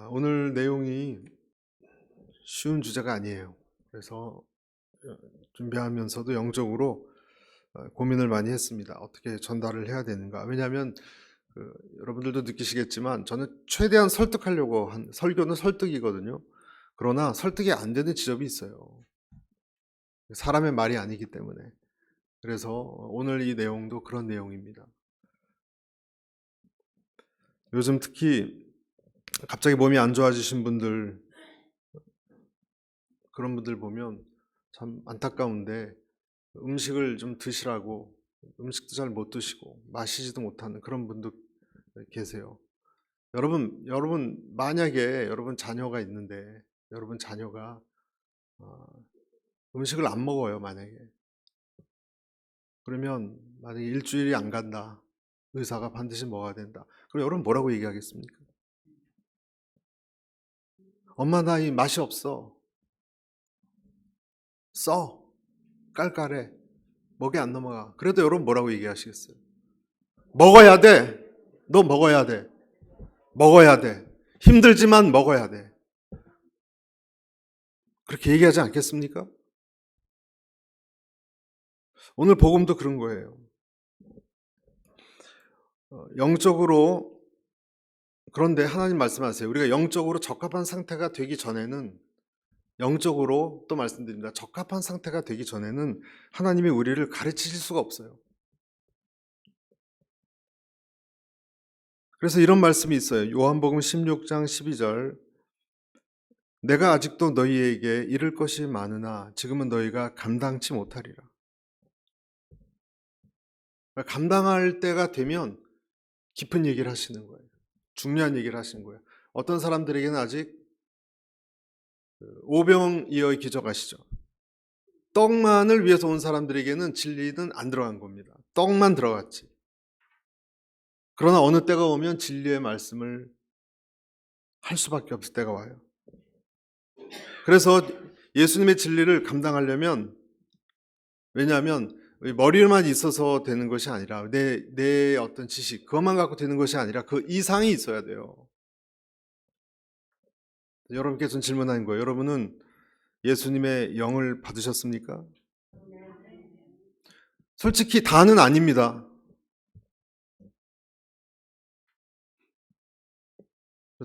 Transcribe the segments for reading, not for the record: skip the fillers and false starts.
오늘 내용이 쉬운 주제가 아니에요. 그래서 준비하면서도 영적으로 고민을 많이 했습니다. 어떻게 전달을 해야 되는가. 왜냐하면 여러분들도 느끼시겠지만 저는 최대한 설득하려고 한 설교는 설득이거든요. 그러나 설득이 안 되는 지점이 있어요. 사람의 말이 아니기 때문에. 그래서 오늘 이 내용도 그런 내용입니다. 요즘 특히 갑자기 몸이 안 좋아지신 분들, 그런 분들 보면 참 안타까운데 음식을 좀 드시라고 음식도 잘 못 드시고 마시지도 못하는 그런 분도 계세요. 여러분 만약에 여러분 자녀가 있는데 여러분 자녀가 음식을 안 먹어요, 만약에. 그러면 만약에 일주일이 안 간다. 의사가 반드시 먹어야 된다. 그럼 여러분 뭐라고 얘기하겠습니까? 엄마 나 이 맛이 없어. 써. 깔깔해. 목이 안 넘어가. 그래도 여러분 뭐라고 얘기하시겠어요? 먹어야 돼. 너 먹어야 돼. 먹어야 돼. 힘들지만 먹어야 돼. 그렇게 얘기하지 않겠습니까? 오늘 복음도 그런 거예요. 영적으로, 그런데 하나님 말씀하세요. 우리가 영적으로 적합한 상태가 되기 전에는, 영적으로 또 말씀드립니다. 적합한 상태가 되기 전에는 하나님이 우리를 가르치실 수가 없어요. 그래서 이런 말씀이 있어요. 요한복음 16장 12절. 내가 아직도 너희에게 이를 것이 많으나 지금은 너희가 감당치 못하리라. 감당할 때가 되면 깊은 얘기를 하시는 거예요. 중요한 얘기를 하시는 거예요. 어떤 사람들에게는 아직 오병이어의 기적 아시죠? 떡만을 위해서 온 사람들에게는 진리는 안 들어간 겁니다. 떡만 들어갔지. 그러나 어느 때가 오면 진리의 말씀을 할 수밖에 없을 때가 와요. 그래서 예수님의 진리를 감당하려면, 왜냐하면 머리만 있어서 되는 것이 아니라 내 어떤 지식, 그것만 갖고 되는 것이 아니라 그 이상이 있어야 돼요. 여러분께 전 질문하는 거예요. 여러분은 예수님의 영을 받으셨습니까? 솔직히 다는 아닙니다.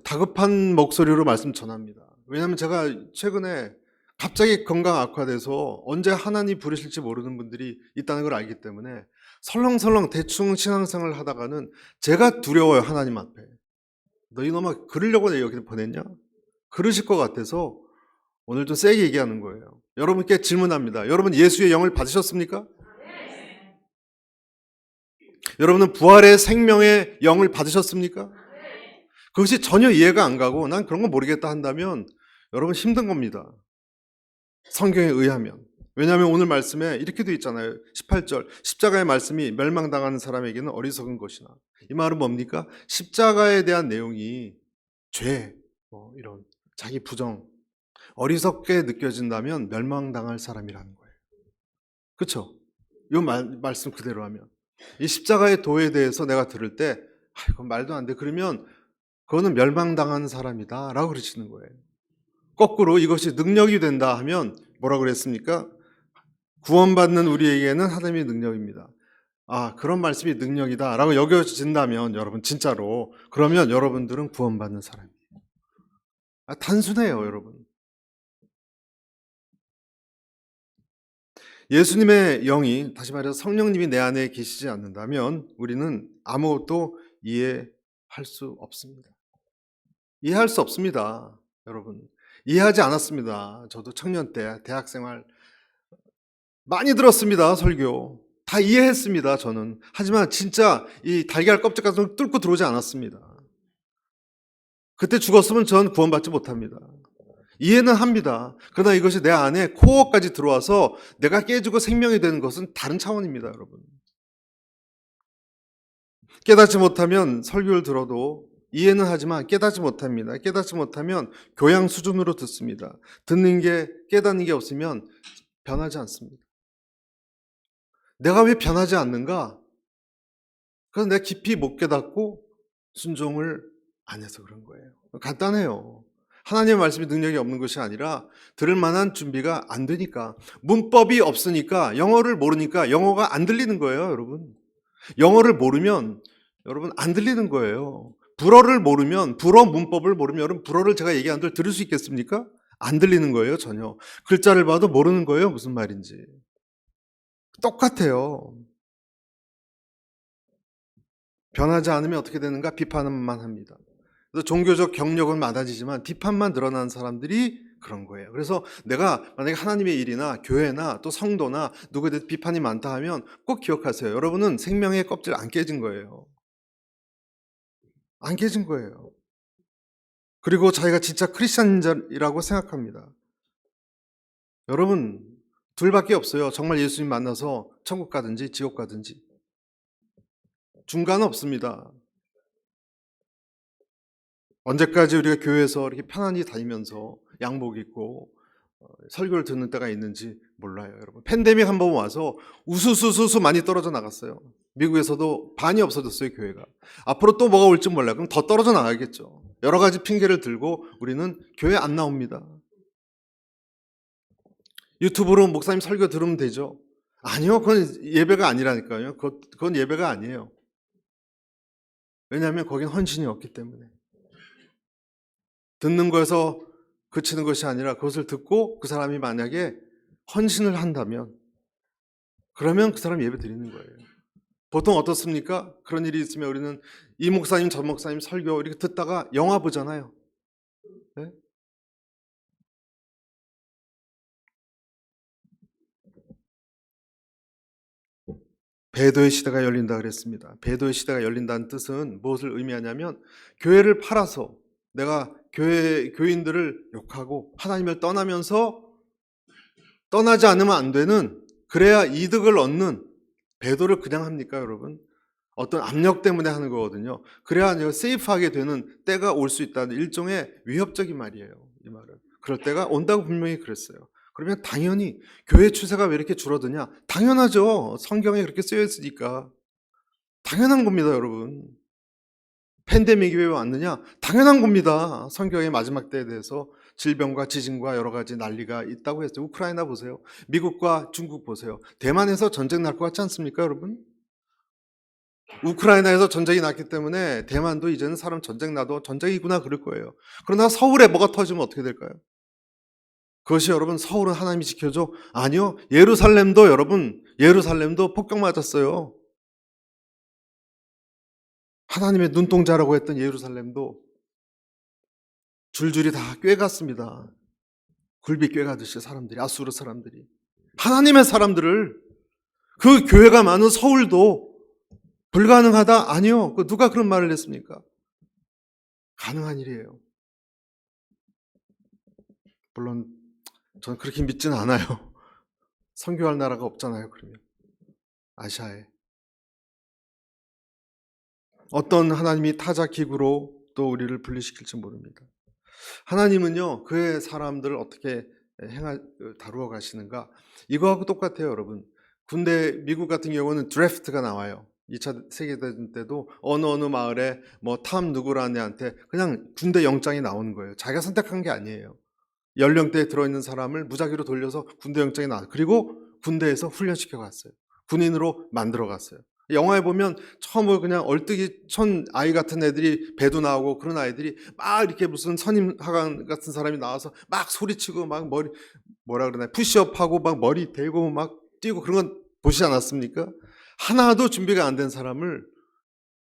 다급한 목소리로 말씀 전합니다. 왜냐하면 제가 최근에 갑자기 건강 악화돼서 언제 하나님 부르실지 모르는 분들이 있다는 걸 알기 때문에 설렁설렁 대충 신앙생활을 하다가는 제가 두려워요, 하나님 앞에. 너 이놈아 그러려고 내 여기 보냈냐? 그러실 것 같아서 오늘 좀 세게 얘기하는 거예요. 여러분께 질문합니다. 여러분 예수의 영을 받으셨습니까? 여러분은 부활의 생명의 영을 받으셨습니까? 그것이 전혀 이해가 안 가고 난 그런 거 모르겠다 한다면 여러분 힘든 겁니다. 성경에 의하면. 왜냐하면 오늘 말씀에 이렇게 돼 있잖아요. 18절 십자가의 말씀이 멸망당하는 사람에게는 어리석은 것이나. 이 말은 뭡니까? 십자가에 대한 내용이 죄, 이런 자기 부정, 어리석게 느껴진다면 멸망당할 사람이라는 거예요. 그렇죠? 이 말씀 그대로 하면 이 십자가의 도에 대해서 내가 들을 때 이건 말도 안 돼. 그러면 그거는 멸망당하는 사람이다 라고 그러시는 거예요. 거꾸로 이것이 능력이 된다 하면 뭐라고 그랬습니까? 구원받는 우리에게는 하나님의 능력입니다. 그런 말씀이 능력이다 라고 여겨진다면 여러분 진짜로 그러면 여러분들은 구원받는 사람이에요. 단순해요, 여러분. 예수님의 영이, 다시 말해서 성령님이 내 안에 계시지 않는다면 우리는 아무것도 이해할 수 없습니다. 이해할 수 없습니다, 여러분. 이해하지 않았습니다. 저도 청년 때 대학생활 많이 들었습니다, 설교. 다 이해했습니다, 저는. 하지만 진짜 이 달걀 껍질 같은 걸 뚫고 들어오지 않았습니다. 그때 죽었으면 전 구원받지 못합니다. 이해는 합니다. 그러나 이것이 내 안에 코어까지 들어와서 내가 깨지고 생명이 되는 것은 다른 차원입니다, 여러분. 깨닫지 못하면 설교를 들어도 이해는 하지만 깨닫지 못합니다. 깨닫지 못하면 교양 수준으로 듣습니다. 듣는 게 깨닫는 게 없으면 변하지 않습니다. 내가 왜 변하지 않는가? 그래서 내가 깊이 못 깨닫고 순종을 안 해서 그런 거예요. 간단해요. 하나님의 말씀이 능력이 없는 것이 아니라 들을 만한 준비가 안 되니까. 문법이 없으니까, 영어를 모르니까 영어가 안 들리는 거예요, 여러분. 영어를 모르면 여러분 안 들리는 거예요. 불어를 모르면, 불어 문법을 모르면 여러분 불어를 제가 얘기하는 걸 들을 수 있겠습니까? 안 들리는 거예요, 전혀. 글자를 봐도 모르는 거예요, 무슨 말인지. 똑같아요. 변하지 않으면 어떻게 되는가? 비판만 합니다. 그래서 종교적 경력은 많아지지만 비판만 늘어나는 사람들이 그런 거예요. 그래서 내가 만약에 하나님의 일이나 교회나 또 성도나 누구에 대해 비판이 많다 하면 꼭 기억하세요. 여러분은 생명의 껍질 안 깨진 거예요. 안 깨진 거예요. 그리고 자기가 진짜 크리스천이라고 생각합니다. 여러분 둘밖에 없어요. 정말 예수님 만나서 천국 가든지 지옥 가든지. 중간은 없습니다. 언제까지 우리가 교회에서 이렇게 편안히 다니면서 양복 입고 설교를 듣는 때가 있는지 몰라요, 여러분. 팬데믹 한번 와서 우수수수수 많이 떨어져 나갔어요. 미국에서도 반이 없어졌어요, 교회가. 앞으로 또 뭐가 올지 몰라요. 그럼 더 떨어져 나가겠죠. 여러 가지 핑계를 들고 우리는 교회 안 나옵니다. 유튜브로 목사님 설교 들으면 되죠. 아니요, 그건 예배가 아니라니까요. 그건 예배가 아니에요. 왜냐하면 거긴 헌신이 없기 때문에. 듣는 거에서 그치는 것이 아니라 그것을 듣고 그 사람이 만약에 헌신을 한다면 그러면 그 사람 예배 드리는 거예요. 보통 어떻습니까? 그런 일이 있으면 우리는 이 목사님 저 목사님 설교 이렇게 듣다가 영화 보잖아요. 네? 배도의 시대가 열린다 그랬습니다. 배도의 시대가 열린다는 뜻은 무엇을 의미하냐면 교회를 팔아서 내가 교인들을 욕하고 하나님을 떠나면서 떠나지 않으면 안 되는, 그래야 이득을 얻는 배도를 그냥 합니까, 여러분? 어떤 압력 때문에 하는 거거든요. 그래야 세이프하게 되는 때가 올 수 있다는 일종의 위협적인 말이에요, 이 말은. 그럴 때가 온다고 분명히 그랬어요. 그러면 당연히 교회 추세가 왜 이렇게 줄어드냐? 당연하죠. 성경에 그렇게 쓰여 있으니까. 당연한 겁니다, 여러분. 팬데믹이 왜 왔느냐? 당연한 겁니다. 성경의 마지막 때에 대해서 질병과 지진과 여러 가지 난리가 있다고 했어요. 우크라이나 보세요. 미국과 중국 보세요. 대만에서 전쟁 날 것 같지 않습니까, 여러분? 우크라이나에서 전쟁이 났기 때문에 대만도 이제는 사람 전쟁 나도 전쟁이구나 그럴 거예요. 그러나 서울에 뭐가 터지면 어떻게 될까요? 그것이 여러분 서울은 하나님이 지켜줘? 아니요. 예루살렘도 여러분 예루살렘도 폭격 맞았어요. 하나님의 눈동자라고 했던 예루살렘도 줄줄이 다 꿰갔습니다. 굴비 꿰가듯이 사람들이, 아수르 사람들이. 하나님의 사람들을, 그 교회가 많은 서울도 불가능하다? 아니요. 누가 그런 말을 했습니까? 가능한 일이에요. 물론 저는 그렇게 믿지는 않아요. 선교할 나라가 없잖아요, 그러면. 아시아에. 어떤 하나님이 타자 기구로 또 우리를 분리시킬지 모릅니다. 하나님은요, 그의 사람들을 어떻게 다루어 가시는가? 이거하고 똑같아요, 여러분. 군대, 미국 같은 경우는 드래프트가 나와요. 2차 세계대전 때도 어느 마을에 탐 누구라는 애한테 그냥 군대 영장이 나오는 거예요. 자기가 선택한 게 아니에요. 연령대에 들어있는 사람을 무작위로 돌려서 군대 영장이 나왔어요. 그리고 군대에서 훈련시켜 갔어요. 군인으로 만들어 갔어요. 영화에 보면 처음으로 그냥 얼뜨기 천 아이 같은 애들이 배도 나오고 그런 아이들이 막 이렇게 무슨 선임하관 같은 사람이 나와서 막 소리치고 막 뭐라 그러나 푸시업하고 막 머리 대고 막 뛰고 그런 건 보시지 않았습니까? 하나도 준비가 안 된 사람을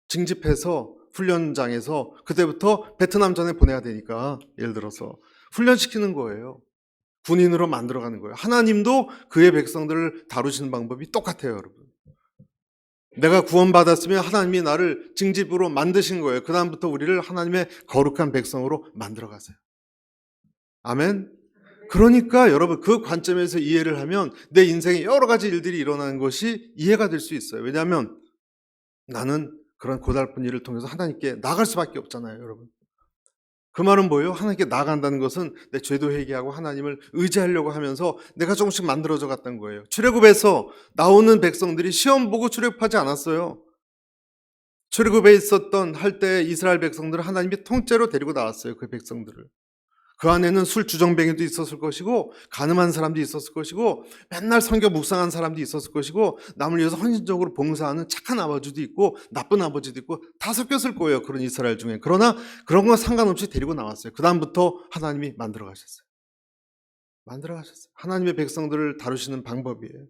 징집해서 훈련장에서 그때부터 베트남 전에 보내야 되니까 예를 들어서 훈련시키는 거예요. 군인으로 만들어가는 거예요. 하나님도 그의 백성들을 다루시는 방법이 똑같아요, 여러분. 내가 구원받았으면 하나님이 나를 징집으로 만드신 거예요. 그 다음부터 우리를 하나님의 거룩한 백성으로 만들어가세요. 아멘? 그러니까 여러분 그 관점에서 이해를 하면 내 인생에 여러 가지 일들이 일어나는 것이 이해가 될 수 있어요. 왜냐하면 나는 그런 고달픈 일을 통해서 하나님께 나갈 수밖에 없잖아요, 여러분. 그 말은 뭐예요? 하나님께 나간다는 것은 내 죄도 회개하고 하나님을 의지하려고 하면서 내가 조금씩 만들어져 갔던 거예요. 출애굽에서 나오는 백성들이 시험 보고 출애굽하지 않았어요. 출애굽에 있었던 할 때 이스라엘 백성들을 하나님이 통째로 데리고 나왔어요. 그 백성들을. 그 안에는 술 주정뱅이도 있었을 것이고 가늠한 사람도 있었을 것이고 맨날 성경 묵상한 사람도 있었을 것이고 남을 위해서 헌신적으로 봉사하는 착한 아버지도 있고 나쁜 아버지도 있고 다 섞였을 거예요. 그런 이스라엘 중에. 그러나 그런 건 상관없이 데리고 나왔어요. 그 다음부터 하나님이 만들어 가셨어요. 만들어 가셨어요. 하나님의 백성들을 다루시는 방법이에요.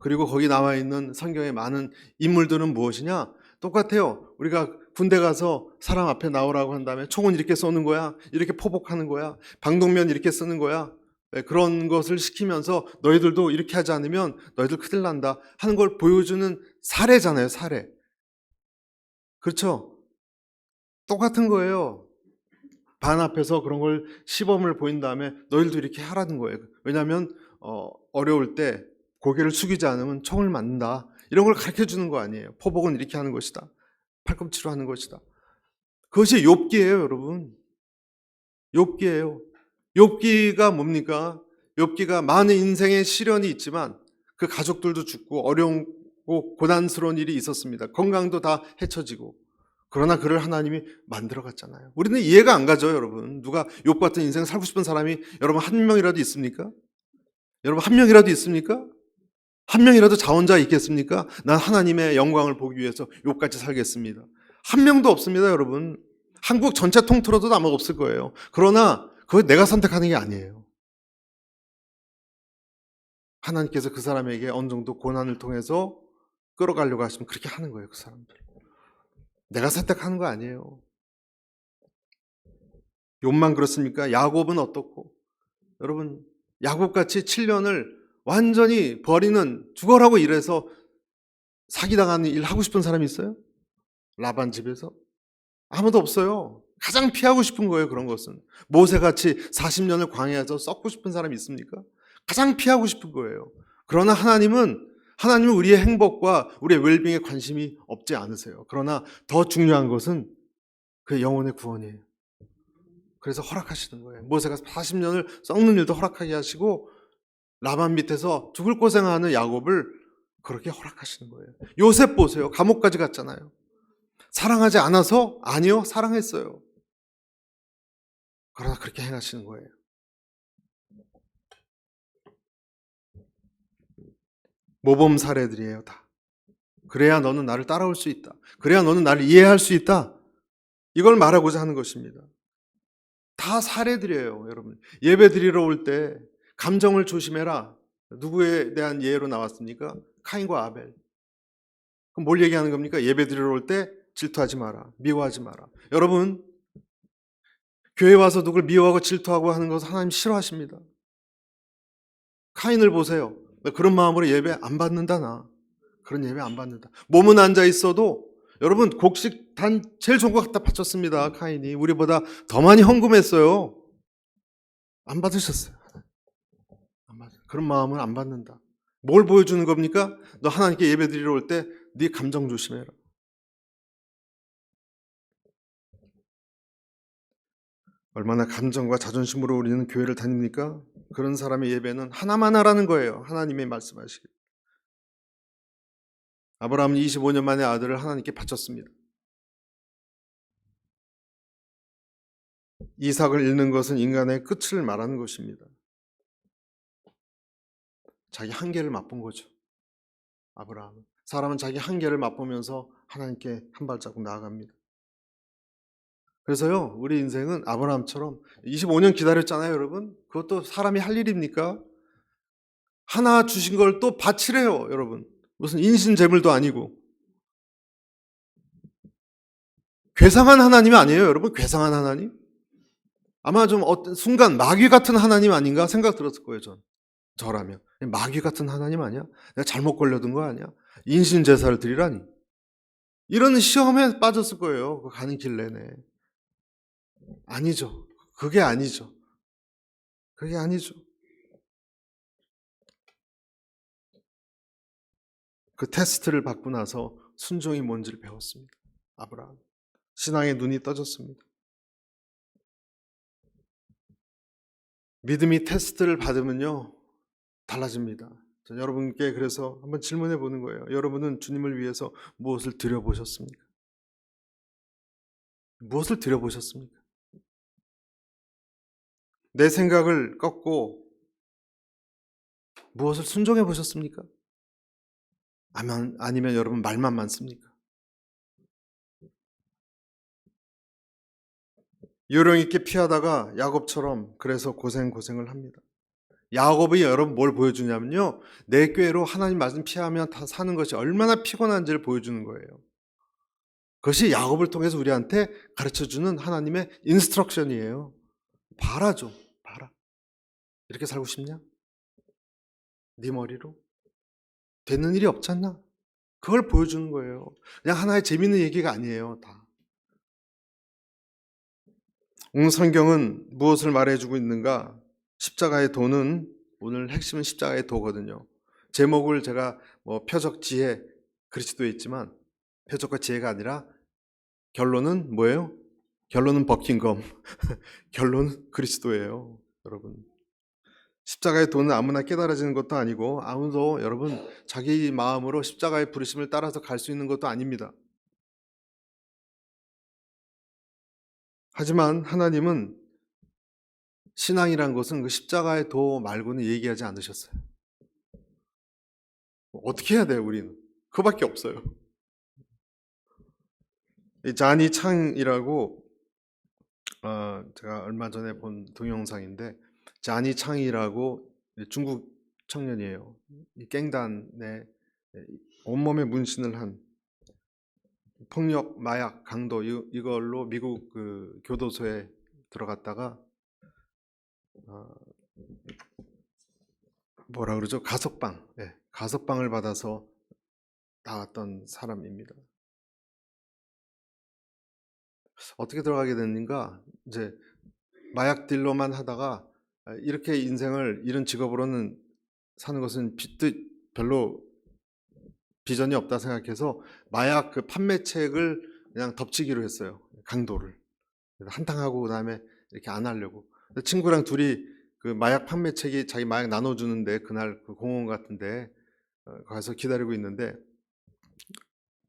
그리고 거기 나와 있는 성경의 많은 인물들은 무엇이냐? 똑같아요. 우리가 군대 가서 사람 앞에 나오라고 한 다음에 총은 이렇게 쏘는 거야. 이렇게 포복하는 거야. 방독면 이렇게 쓰는 거야. 그런 것을 시키면서 너희들도 이렇게 하지 않으면 너희들 큰일 난다 하는 걸 보여주는 사례잖아요. 사례. 그렇죠? 똑같은 거예요. 반 앞에서 그런 걸 시범을 보인 다음에 너희들도 이렇게 하라는 거예요. 왜냐하면 어려울 때 고개를 숙이지 않으면 총을 맞는다. 이런 걸 가르쳐 주는 거 아니에요. 포복은 이렇게 하는 것이다. 팔꿈치로 하는 것이다. 그것이 욥기예요, 여러분. 욥기예요. 욥기가 뭡니까? 욥기가 많은 인생의 시련이 있지만 그 가족들도 죽고 어려우고 고난스러운 일이 있었습니다. 건강도 다 해쳐지고. 그러나 그를 하나님이 만들어 갔잖아요. 우리는 이해가 안 가죠, 여러분. 누가 욥 같은 인생 살고 싶은 사람이 여러분 한 명이라도 있습니까? 여러분 한 명이라도 있습니까? 한 명이라도 자원자 있겠습니까? 난 하나님의 영광을 보기 위해서 욥같이 살겠습니다. 한 명도 없습니다, 여러분. 한국 전체 통틀어도 아마 없을 거예요. 그러나 그거 내가 선택하는 게 아니에요. 하나님께서 그 사람에게 어느 정도 고난을 통해서 끌어가려고 하시면 그렇게 하는 거예요, 그 사람들. 내가 선택하는 거 아니에요. 욥만 그렇습니까? 야곱은 어떻고? 여러분, 야곱같이 7년을 완전히 버리는 죽어라고 일해서 사기당하는 일 하고 싶은 사람이 있어요? 라반 집에서? 아무도 없어요. 가장 피하고 싶은 거예요, 그런 것은. 모세같이 40년을 광야에서 썩고 싶은 사람이 있습니까? 가장 피하고 싶은 거예요. 그러나 하나님은 우리의 행복과 우리의 웰빙에 관심이 없지 않으세요. 그러나 더 중요한 것은 그 영혼의 구원이에요. 그래서 허락하시는 거예요. 모세가 40년을 썩는 일도 허락하게 하시고 라반 밑에서 죽을 고생하는 야곱을 그렇게 허락하시는 거예요. 요셉 보세요. 감옥까지 갔잖아요. 사랑하지 않아서? 아니요, 사랑했어요. 그러나 그렇게 행하시는 거예요. 모범 사례들이에요, 다. 그래야 너는 나를 따라올 수 있다. 그래야 너는 나를 이해할 수 있다. 이걸 말하고자 하는 것입니다. 다 사례들이에요, 여러분. 예배 드리러 올 때 감정을 조심해라. 누구에 대한 예로 나왔습니까? 카인과 아벨. 그럼 뭘 얘기하는 겁니까? 예배 드리러 올 때 질투하지 마라. 미워하지 마라. 여러분, 교회 와서 누굴 미워하고 질투하고 하는 것을 하나님 싫어하십니다. 카인을 보세요. 그런 마음으로 예배 안 받는다, 나. 그런 예배 안 받는다. 몸은 앉아 있어도 여러분 곡식 단 제일 좋은 거 갖다 바쳤습니다. 카인이 우리보다 더 많이 헌금했어요. 안 받으셨어요. 안 받아요. 그런 마음은 안 받는다. 뭘 보여주는 겁니까? 너 하나님께 예배 드리러 올 때 네 감정 조심해라. 얼마나 감정과 자존심으로 우리는 교회를 다닙니까? 그런 사람의 예배는 하나만 하라는 거예요. 하나님의 말씀하시길. 아브라함은 25년 만에 아들을 하나님께 바쳤습니다. 이삭을 잃는 것은 인간의 끝을 말하는 것입니다. 자기 한계를 맛본 거죠. 아브라함은. 사람은 자기 한계를 맛보면서 하나님께 한 발자국 나아갑니다. 그래서요, 우리 인생은 아브라함처럼 25년 기다렸잖아요, 여러분. 그것도 사람이 할 일입니까? 하나 주신 걸 또 바치래요, 여러분. 무슨 인신재물도 아니고. 괴상한 하나님이 아니에요, 여러분. 괴상한 하나님. 아마 좀 어떤 순간 마귀 같은 하나님 아닌가 생각 들었을 거예요, 저라면. 마귀 같은 하나님 아니야? 내가 잘못 걸려든 거 아니야? 인신제사를 드리라니. 이런 시험에 빠졌을 거예요, 그 가는 길 내내. 아니죠. 그게 아니죠. 그게 아니죠. 그 테스트를 받고 나서 순종이 뭔지를 배웠습니다. 아브라함. 신앙의 눈이 떠졌습니다. 믿음이 테스트를 받으면요, 달라집니다. 여러분께 그래서 한번 질문해 보는 거예요. 여러분은 주님을 위해서 무엇을 드려보셨습니까? 무엇을 드려보셨습니까? 내 생각을 꺾고 무엇을 순종해 보셨습니까? 아니면 여러분 말만 많습니까? 요령 있게 피하다가 야곱처럼 그래서 고생을 합니다. 야곱이 여러분 뭘 보여주냐면요. 내 꾀로 하나님 말씀 피하면 다 사는 것이 얼마나 피곤한지를 보여주는 거예요. 그것이 야곱을 통해서 우리한테 가르쳐주는 하나님의 인스트럭션이에요. 봐라 좀, 봐라. 이렇게 살고 싶냐? 네 머리로? 되는 일이 없지 않나? 그걸 보여주는 거예요. 그냥 하나의 재밌는 얘기가 아니에요, 다. 오늘 성경은 무엇을 말해주고 있는가? 십자가의 도는, 오늘 핵심은 십자가의 도거든요. 제목을 제가 표적 지혜 그리스도에 있지만 표적과 지혜가 아니라 결론은 뭐예요? 결론은 버킹검. 결론은 그리스도예요, 여러분. 십자가의 도는 아무나 깨달아지는 것도 아니고 아무도 여러분 자기 마음으로 십자가의 부르심을 따라서 갈 수 있는 것도 아닙니다. 하지만 하나님은 신앙이란 것은 그 십자가의 도 말고는 얘기하지 않으셨어요. 어떻게 해야 돼요, 우리는? 그거밖에 없어요. 자니 창이라고 제가 얼마 전에 본 동영상인데 자니 창이라고 중국 청년이에요. 이 갱단에 온몸에 문신을 한 폭력, 마약, 강도 이걸로 미국 그 교도소에 들어갔다가 뭐라 그러죠? 가석방, 가석방을 받아서 나왔던 사람입니다. 어떻게 들어가게 됐는가? 이제 마약 딜러만 하다가 이렇게 인생을 이런 직업으로는 사는 것은 별로 비전이 없다 생각해서 마약 그 판매책을 그냥 덮치기로 했어요. 강도를. 한탕하고 그다음에 이렇게 안 하려고. 친구랑 둘이 그 마약 판매책이 자기 마약 나눠주는데 그날 그 공원 같은데 가서 기다리고 있는데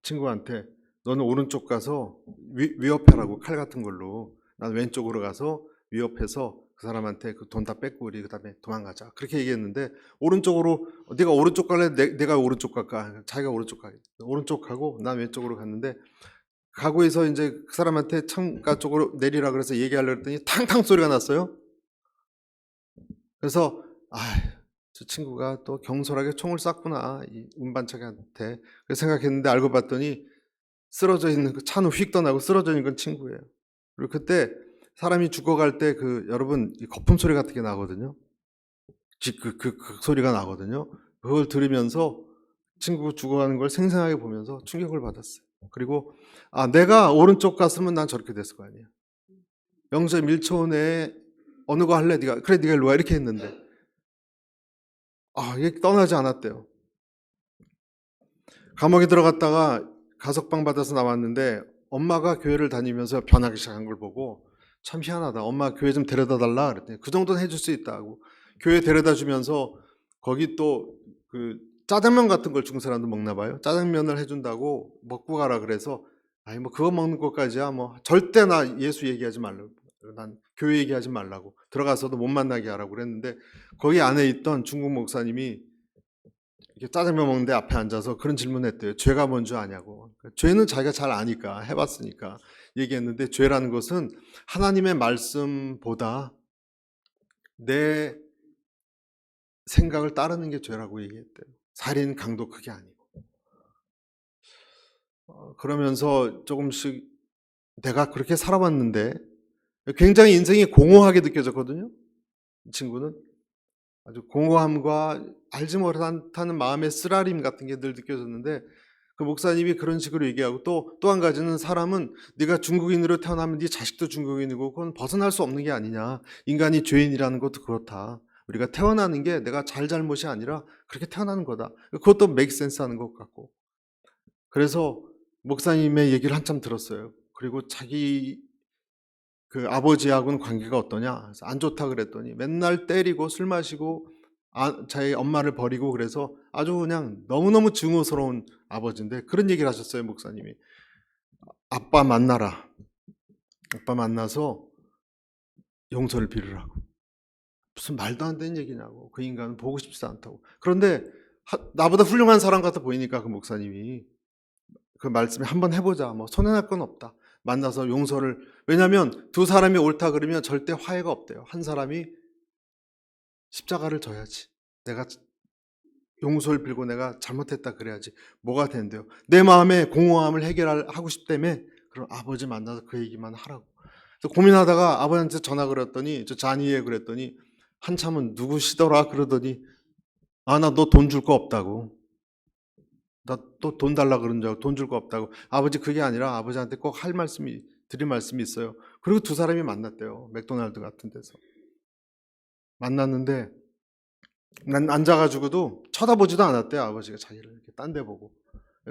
친구한테 너는 오른쪽 가서 위협하라고 칼 같은 걸로 난 왼쪽으로 가서 위협해서 그 사람한테 그 돈 다 뺏고 우리 그다음에 도망가자 그렇게 얘기했는데 오른쪽으로 네가 오른쪽 갈래 내가 오른쪽 갈까 자기가 오른쪽 가고 난 왼쪽으로 갔는데 가구에서 이제 그 사람한테 창가 쪽으로 내리라 그래서 얘기하려고 했더니 탕탕 소리가 났어요. 그래서 저 친구가 또 경솔하게 총을 쐈구나 이 운반차한테 생각했는데 알고 봤더니 쓰러져 있는 그 차는 휙 떠나고 쓰러져 있는 건 친구예요. 그리고 그때 사람이 죽어갈 때 그 여러분 거품 소리 같은 게 나거든요. 그 소리가 나거든요. 그걸 들으면서 친구가 죽어가는 걸 생생하게 보면서 충격을 받았어요. 그리고 내가 오른쪽 갔으면 난 저렇게 됐을 거 아니에요. 0.1초 내에 어느 거 할래? 네가 그래 네가 일로 와 이렇게 했는데 이게 떠나지 않았대요. 감옥에 들어갔다가 가석방 받아서 나왔는데 엄마가 교회를 다니면서 변하기 시작한 걸 보고 참 희한하다. 엄마 교회 좀 데려다 달라 그랬더니 그 정도는 해줄 수 있다고 교회 데려다 주면서 거기 또 그 짜장면 같은 걸 중국 사람도 먹나 봐요. 짜장면을 해준다고 먹고 가라 그래서 뭐 그거 먹는 것까지야 뭐 절대 나 예수 얘기하지 말라고 난 교회 얘기하지 말라고 들어가서도 못 만나게 하라고 그랬는데 거기 안에 있던 중국 목사님이 이렇게 짜장면 먹는데 앞에 앉아서 그런 질문했대요. 죄가 뭔 줄 아냐고. 죄는 자기가 잘 아니까 해봤으니까 얘기했는데 죄라는 것은 하나님의 말씀보다 내 생각을 따르는 게 죄라고 얘기했대요. 살인, 강도 그게 아니고. 그러면서 조금씩 내가 그렇게 살아왔는데 굉장히 인생이 공허하게 느껴졌거든요. 이 친구는 아주 공허함과 알지 못하는 마음의 쓰라림 같은 게 늘 느껴졌는데 그 목사님이 그런 식으로 얘기하고 또 한 가지는 사람은 네가 중국인으로 태어나면 네 자식도 중국인이고 그건 벗어날 수 없는 게 아니냐. 인간이 죄인이라는 것도 그렇다. 우리가 태어나는 게 내가 잘못이 아니라 그렇게 태어나는 거다. 그것도 make sense 하는 것 같고. 그래서 목사님의 얘기를 한참 들었어요. 그리고 자기 그 아버지하고는 관계가 어떠냐? 그래서 안 좋다 그랬더니 맨날 때리고 술 마시고 자기 엄마를 버리고 그래서 아주 그냥 너무너무 증오스러운 아버지인데 그런 얘기를 하셨어요, 목사님이. 아빠 만나라. 아빠 만나서 용서를 빌으라고. 무슨 말도 안 되는 얘기냐고. 그 인간은 보고 싶지 않다고. 그런데 나보다 훌륭한 사람 같아 보이니까 그 목사님이 그 말씀에 한번 해보자. 뭐 손해날 건 없다. 만나서 용서를. 왜냐하면 두 사람이 옳다 그러면 절대 화해가 없대요. 한 사람이 십자가를 져야지. 내가 용서를 빌고 내가 잘못했다 그래야지. 뭐가 된대요. 내 마음의 공허함을 해결하고 싶다며 그럼 아버지 만나서 그 얘기만 하라고. 그래서 고민하다가 아버지한테 전화 걸었더니 저 잔이에 그랬더니 한참은 누구시더라 그러더니 나 너 돈 줄 거 없다고. 나 또 돈 달라 그런 줄 알고 돈 줄 거 없다고. 아버지 그게 아니라 아버지한테 꼭 드릴 말씀이 있어요. 그리고 두 사람이 만났대요. 맥도날드 같은 데서. 만났는데 난 앉아가지고도 쳐다보지도 않았대요. 아버지가 자기를 이렇게 딴 데 보고.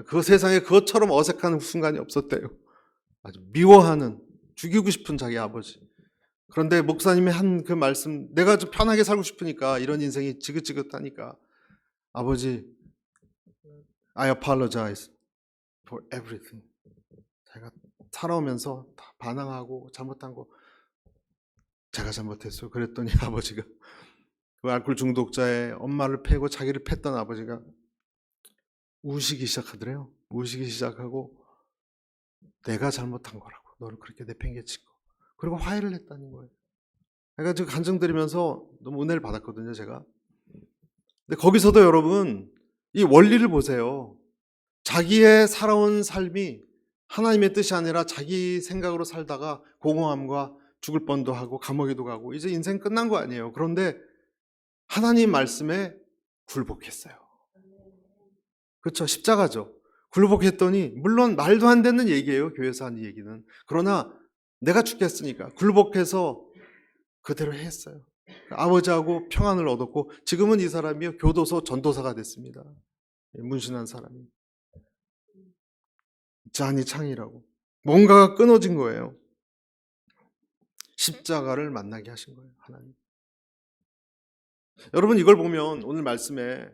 그 세상에 그것처럼 어색한 순간이 없었대요. 아주 미워하는, 죽이고 싶은 자기 아버지. 그런데 목사님이 한 그 말씀, 내가 좀 편하게 살고 싶으니까 이런 인생이 지긋지긋하니까 아버지, I apologize for everything. 제가 살아오면서 다 반항하고 잘못한 거 제가 잘못했어요. 그랬더니 아버지가 그 알코올 중독자의 엄마를 패고 자기를 팼던 아버지가 우시기 시작하더래요. 우시기 시작하고 내가 잘못한 거라고. 너를 그렇게 내팽개친 거. 그리고 화해를 했다는 거예요. 제가 지금 간증드리면서 너무 은혜를 받았거든요, 제가. 근데 거기서도 여러분 이 원리를 보세요. 자기의 살아온 삶이 하나님의 뜻이 아니라 자기 생각으로 살다가 공허함과 죽을 뻔도 하고 감옥에도 가고 이제 인생 끝난 거 아니에요. 그런데 하나님 말씀에 굴복했어요. 그렇죠. 십자가죠. 굴복했더니 물론 말도 안 되는 얘기예요. 교회에서 하는 얘기는. 그러나 내가 죽겠으니까 굴복해서 그대로 했어요. 아버지하고 평안을 얻었고 지금은 이 사람이 교도소 전도사가 됐습니다. 문신한 사람이. 잔이 창이라고. 뭔가가 끊어진 거예요. 십자가를 만나게 하신 거예요. 하나님. 여러분 이걸 보면 오늘 말씀에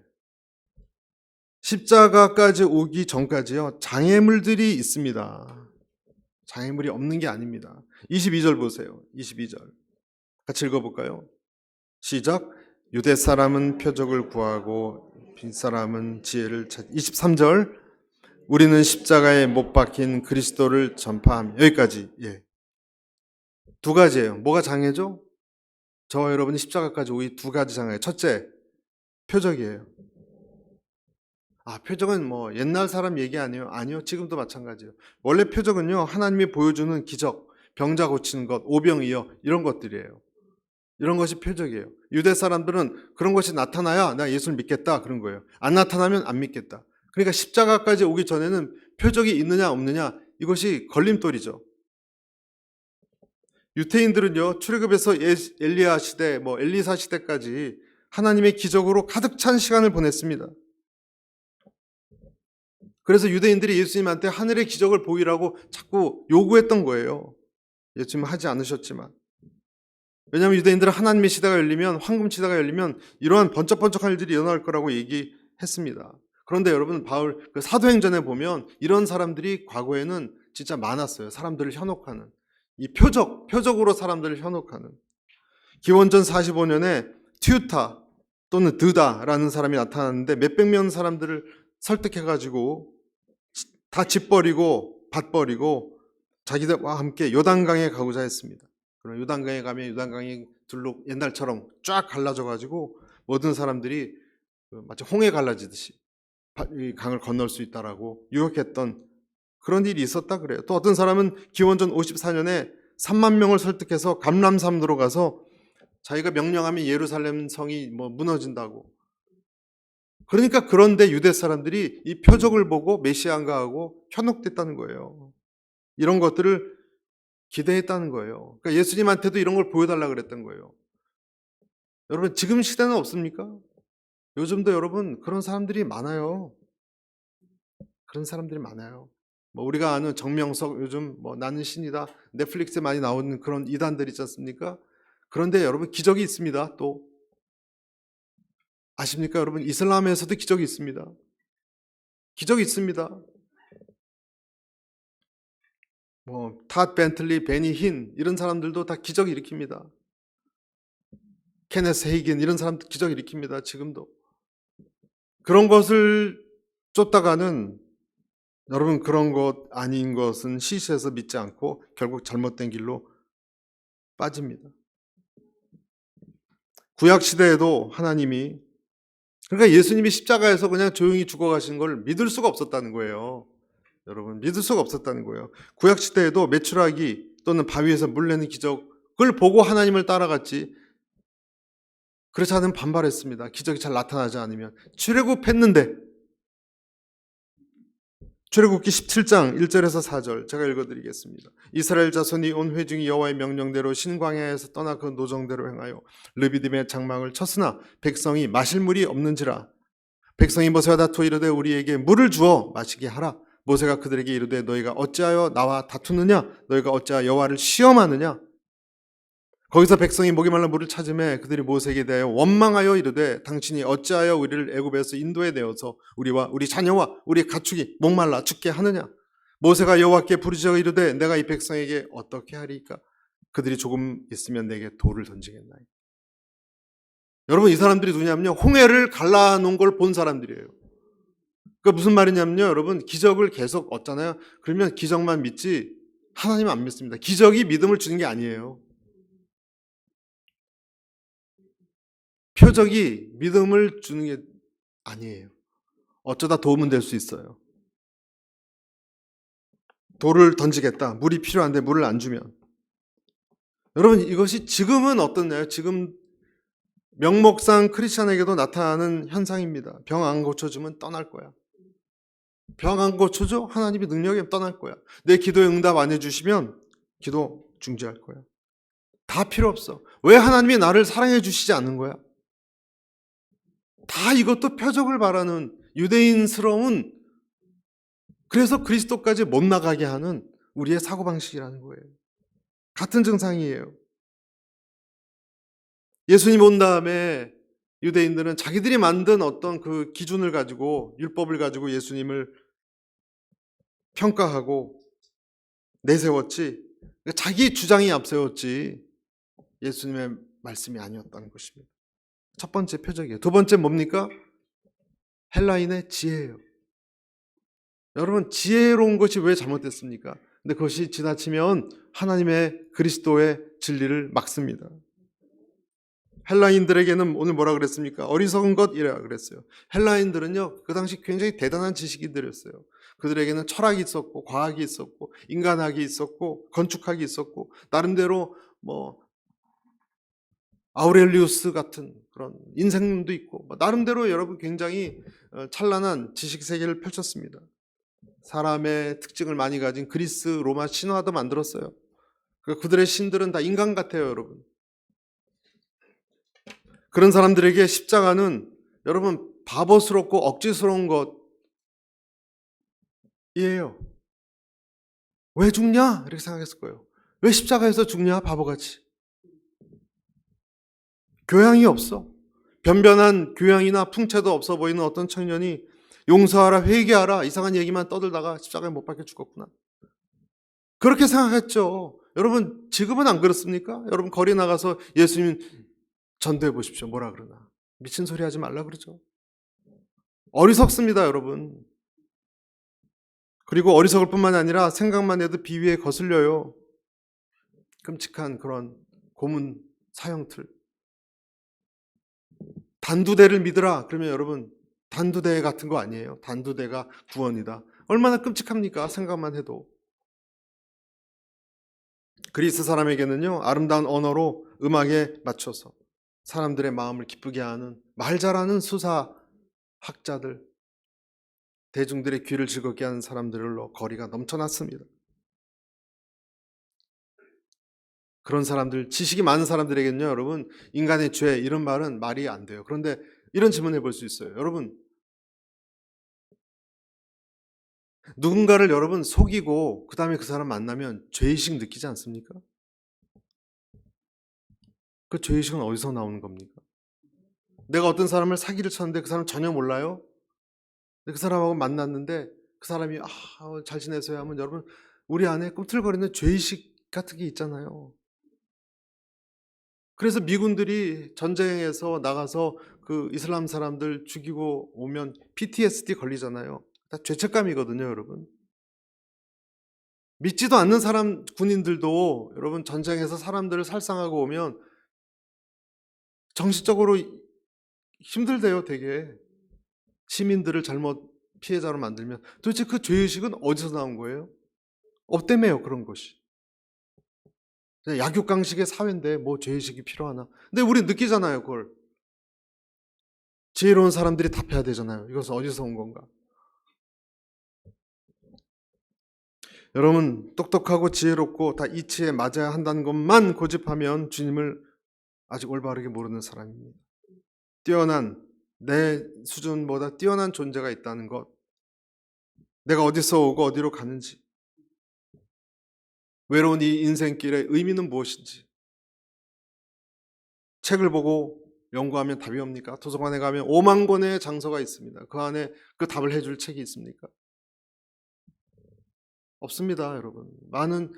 십자가까지 오기 전까지요. 장애물들이 있습니다. 장애물이 없는 게 아닙니다. 22절 보세요. 22절. 같이 읽어볼까요? 시작. 유대 사람은 표적을 구하고 빈 사람은 지혜를 찾. 23절. 우리는 십자가에 못 박힌 그리스도를 전파하며. 여기까지. 예. 두 가지예요. 뭐가 장애죠? 저와 여러분이 십자가까지 오기 두 가지 장애. 첫째, 표적이에요. 표적은 뭐 옛날 사람 얘기 아니에요? 아니요. 지금도 마찬가지예요. 원래 표적은요. 하나님이 보여주는 기적, 병자 고치는 것, 오병이어 이런 것들이에요. 이런 것이 표적이에요. 유대 사람들은 그런 것이 나타나야 나 예수를 믿겠다 그런 거예요. 안 나타나면 안 믿겠다. 그러니까 십자가까지 오기 전에는 표적이 있느냐 없느냐 이것이 걸림돌이죠. 유태인들은요. 출애굽에서 엘리야 시대, 엘리사 시대까지 하나님의 기적으로 가득 찬 시간을 보냈습니다. 그래서 유대인들이 예수님한테 하늘의 기적을 보이라고 자꾸 요구했던 거예요. 예수님은 하지 않으셨지만. 왜냐하면 유대인들은 하나님의 시대가 열리면, 황금 시대가 열리면 이러한 번쩍번쩍한 일들이 일어날 거라고 얘기했습니다. 그런데 여러분 바울 사도행전에 보면 이런 사람들이 과거에는 진짜 많았어요. 사람들을 현혹하는. 이 표적으로 사람들을 현혹하는. 기원전 45년에 튜타 또는 드다라는 사람이 나타났는데 몇백 명 사람들을 설득해가지고 다 집 버리고 밭 버리고 자기들과 함께 요단강에 가고자 했습니다. 그럼 요단강에 가면 요단강이 둘로 옛날처럼 쫙 갈라져가지고 모든 사람들이 마치 홍해 갈라지듯이 이 강을 건널 수 있다라고 유혹했던 그런 일이 있었다 그래요. 또 어떤 사람은 기원전 54년에 3만 명을 설득해서 감람산으로 가서 자기가 명령하면 예루살렘 성이 무너진다고. 그러니까 그런데 유대 사람들이 이 표적을 보고 메시아인가 하고 현혹됐다는 거예요. 이런 것들을 기대했다는 거예요. 그러니까 예수님한테도 이런 걸 보여달라 그랬던 거예요. 여러분 지금 시대는 없습니까? 요즘도 여러분 그런 사람들이 많아요. 그런 사람들이 많아요. 우리가 아는 정명석 요즘 나는 신이다 넷플릭스에 많이 나오는 그런 이단들 있지 않습니까? 그런데 여러분 기적이 있습니다. 또 아십니까 여러분? 이슬람에서도 기적이 있습니다. 기적이 있습니다. 탓 벤틀리, 베니 힌 이런 사람들도 다 기적 일으킵니다. 케네스 헤이겐 이런 사람들 기적 일으킵니다. 지금도. 그런 것을 쫓다가는 여러분 그런 것 아닌 것은 시시해서 믿지 않고 결국 잘못된 길로 빠집니다. 구약 시대에도 하나님이 그러니까 예수님이 십자가에서 그냥 조용히 죽어가신 걸 믿을 수가 없었다는 거예요. 여러분 믿을 수가 없었다는 거예요. 구약 시대에도 메추라기 또는 바위에서 물 내는 기적을 보고 하나님을 따라갔지 그렇지 않으면 반발했습니다. 기적이 잘 나타나지 않으면. 출애굽했는데 출애굽기 17장 1절에서 4절 제가 읽어드리겠습니다. 이스라엘 자손이 온 회중이 여호와의 명령대로 신광야에서 떠나 그 노정대로 행하여 르비딤의 장막을 쳤으나 백성이 마실 물이 없는지라. 백성이 모세와 다투어 이르되 우리에게 물을 주어 마시게 하라. 모세가 그들에게 이르되 너희가 어찌하여 나와 다투느냐? 너희가 어찌하여 여호와를 시험하느냐? 거기서 백성이 목이 말라 물을 찾으매 그들이 모세에게 대하여 원망하여 이르되 당신이 어찌하여 우리를 애굽에서 인도에 내어서 우리와 우리 자녀와 우리 가축이 목말라 죽게 하느냐? 모세가 여호와께 부르짖어 이르되 내가 이 백성에게 어떻게 하리까? 그들이 조금 있으면 내게 돌을 던지겠나이. 여러분 이 사람들이 누구냐면요 홍해를 갈라놓은 걸 본 사람들이에요. 그러니까 무슨 말이냐면요 여러분 기적을 계속 얻잖아요. 그러면 기적만 믿지 하나님 안 믿습니다. 기적이 믿음을 주는 게 아니에요. 표적이 믿음을 주는 게 아니에요. 어쩌다 도움은 될 수 있어요. 돌을 던지겠다. 물이 필요한데 물을 안 주면. 여러분 이것이 지금은 어떻나요? 지금 명목상 크리스찬에게도 나타나는 현상입니다. 병 안 고쳐주면 떠날 거야. 병 안 고쳐줘? 하나님의 능력에 떠날 거야. 내 기도에 응답 안 해주시면 기도 중지할 거야. 다 필요 없어. 왜 하나님이 나를 사랑해 주시지 않는 거야? 다 이것도 표적을 바라는 유대인스러운 그래서 그리스도까지 못 나가게 하는 우리의 사고방식이라는 거예요. 같은 증상이에요. 예수님 온 다음에 유대인들은 자기들이 만든 어떤 그 기준을 가지고 율법을 가지고 예수님을 평가하고 내세웠지 자기 주장이 앞세웠지 예수님의 말씀이 아니었다는 것입니다. 첫 번째 표적이에요. 두 번째 뭡니까? 헬라인의 지혜예요. 여러분 지혜로운 것이 왜 잘못됐습니까? 근데 그것이 지나치면 하나님의 그리스도의 진리를 막습니다. 헬라인들에게는 오늘 뭐라 그랬습니까? 어리석은 것이라 그랬어요. 헬라인들은요 그 당시 굉장히 대단한 지식인들이었어요. 그들에게는 철학이 있었고 과학이 있었고 인간학이 있었고 건축학이 있었고 나름대로 아우렐리우스 같은 그런 인생론도 있고 나름대로 여러분 굉장히 찬란한 지식 세계를 펼쳤습니다. 사람의 특징을 많이 가진 그리스, 로마 신화도 만들었어요. 그들의 신들은 다 인간 같아요, 여러분. 그런 사람들에게 십자가는 여러분 바보스럽고 억지스러운 것이에요. 왜 죽냐? 이렇게 생각했을 거예요. 왜 십자가에서 죽냐? 바보같이. 교양이 없어. 변변한 교양이나 풍채도 없어 보이는 어떤 청년이 용서하라, 회개하라 이상한 얘기만 떠들다가 십자가에 못 박혀 죽었구나. 그렇게 생각했죠. 여러분 지금은 안 그렇습니까? 여러분 거리 나가서 예수님 전도해 보십시오. 뭐라 그러나. 미친 소리 하지 말라 그러죠. 어리석습니다, 여러분. 그리고 어리석을 뿐만 아니라 생각만 해도 비위에 거슬려요. 끔찍한 그런 고문 사형틀. 단두대를 믿으라. 그러면 여러분 단두대 같은 거 아니에요. 단두대가 구원이다. 얼마나 끔찍합니까? 생각만 해도. 그리스 사람에게는요. 아름다운 언어로 음악에 맞춰서 사람들의 마음을 기쁘게 하는 말 잘하는 수사학자들, 대중들의 귀를 즐겁게 하는 사람들로 거리가 넘쳐났습니다. 그런 사람들, 지식이 많은 사람들에게는요, 여러분, 인간의 죄, 이런 말은 말이 안 돼요. 그런데 이런 질문을 해볼 수 있어요. 여러분, 누군가를 여러분 속이고 그 다음에 그 사람 만나면 죄의식 느끼지 않습니까? 그 죄의식은 어디서 나오는 겁니까? 내가 어떤 사람을 사기를 쳤는데 그 사람 전혀 몰라요? 그 사람하고 만났는데 그 사람이 잘 지내세요 하면 여러분 우리 안에 꿈틀거리는 죄의식 같은 게 있잖아요. 그래서 미군들이 전쟁에서 나가서 그 이슬람 사람들 죽이고 오면 PTSD 걸리잖아요. 다 죄책감이거든요, 여러분. 믿지도 않는 사람 군인들도 여러분 전쟁에서 사람들을 살상하고 오면 정신적으로 힘들대요, 되게. 시민들을 잘못 피해자로 만들면 도대체 그 죄의식은 어디서 나온 거예요? 없다며요, 그런 것이. 그냥 약육강식의 사회인데 뭐 죄의식이 필요하나. 근데 우리 느끼잖아요, 그걸. 지혜로운 사람들이 답해야 되잖아요. 이것은 어디서 온 건가? 여러분, 똑똑하고 지혜롭고 다 이치에 맞아야 한다는 것만 고집하면 주님을 아직 올바르게 모르는 사람입니다. 뛰어난, 내 수준보다 뛰어난 존재가 있다는 것, 내가 어디서 오고 어디로 가는지, 외로운 이 인생길의 의미는 무엇인지, 책을 보고 연구하면 답이 옵니까? 도서관에 가면 5만 권의 장서가 있습니다. 그 안에 그 답을 해줄 책이 있습니까? 없습니다, 여러분. 많은